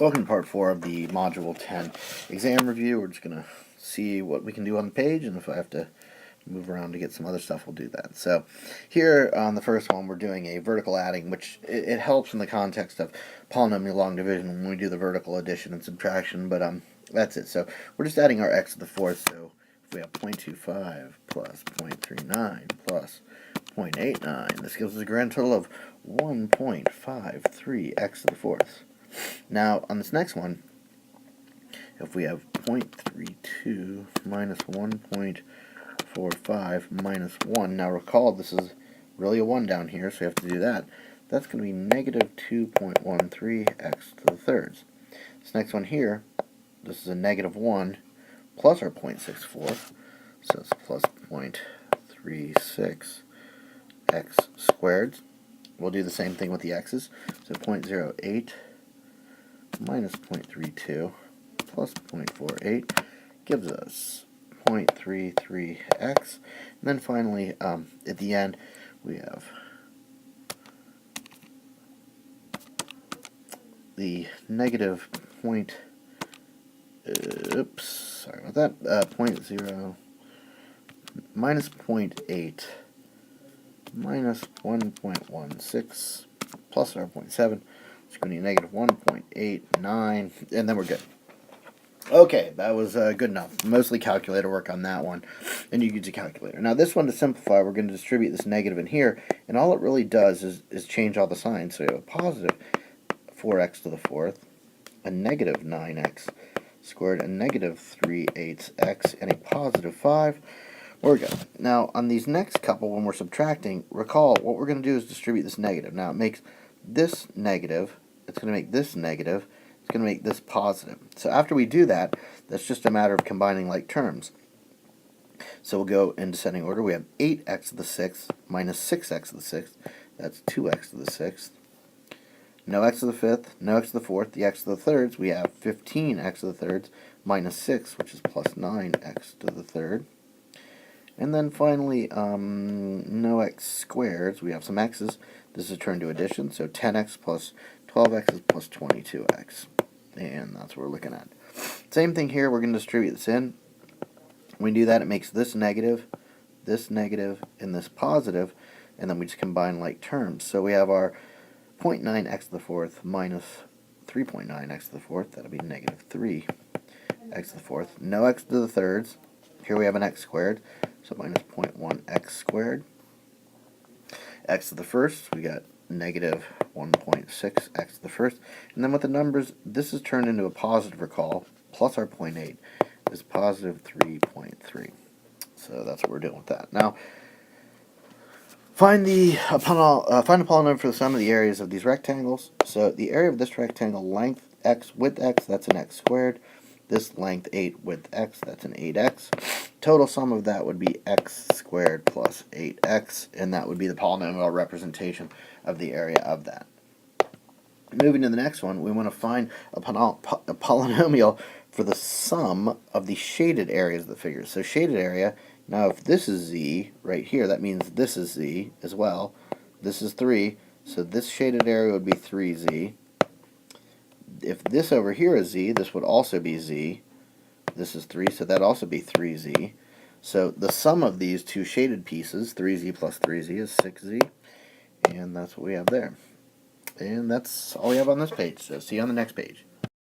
Welcome to part 4 of the Module 10 exam review. We're just going to see what we can do on the page, and if I have to move around to get some other stuff, we'll do that. So here on the first one, we're doing a vertical adding, which it helps in the context of polynomial long division when we do the vertical addition and subtraction, but that's it. So we're just adding our x to the fourth, so if we have 0.25 plus 0.39 plus 0.89, this gives us a grand total of 1.53 x to the fourth. Now, on this next one, if we have 0.32 minus 1.45 minus 1, now recall this is really a 1 down here, so we have to do that. That's going to be negative 2.13 x to the thirds. This next one here, this is a negative 1 plus our 0.64, so it's plus 0.36 x squared. We'll do the same thing with the x's, so 0.08 minus 0.32 plus 0.48 gives us 0.33x. And then finally, at the end, we have the negative point, sorry about that, 0.0 minus 0.8 minus 1.16 plus our 0.7. It's going to be negative 1.89, and then we're good. Okay, that was good enough. Mostly calculator work on that one, and you use a calculator. Now this one, to simplify, we're going to distribute this negative in here, and all it really does is change all the signs. So you have a positive 4x to the fourth, a negative 9x squared, a negative 3/8x, and a positive 5. We're good. Now, on these next couple, when we're subtracting, recall what we're going to do is distribute this negative. Now, it makes this negative, it's going to make this negative, it's going to make this positive. So after we do that, that's just a matter of combining like terms. So we'll go in descending order. We have 8x to the sixth minus 6x to the sixth. That's 2x to the sixth. No x to the fifth, no x to the fourth. The x to the thirds, we have 15x to the thirds minus 6, which is plus 9x to the third. And then finally, no x squareds, we have some x's. This is turned to addition, so 10x plus 12x is plus 22x. And that's what we're looking at. Same thing here, we're going to distribute this in. When we do that, it makes this negative, and this positive, and then we just combine like terms. So we have our 0.9x to the fourth minus 3.9x to the fourth. That'll be negative 3x to the fourth. No x to the thirds. Here we have an x squared, so minus 0.1x squared. X to the first, we got negative 1.6x to the first. And then with the numbers, this is turned into a positive, recall, plus our 0.8 is positive 3.3. So that's what we're doing with that. Now, find the polynomial for the sum of the areas of these rectangles. So the area of this rectangle, length x, width x, that's an x squared. This length 8, width x, that's an 8x. Total sum of that would be x squared plus 8x, and that would be the polynomial representation of the area of that. Moving to the next one, we want to find a polynomial for the sum of the shaded areas of the figures. So shaded area, now if this is z right here, that means this is z as well. This is 3, so this shaded area would be 3z. If this over here is z, this would also be z. This is 3, so that'd also be 3z. So the sum of these two shaded pieces, 3z plus 3z, is 6z. And that's what we have there. And that's all we have on this page. So see you on the next page.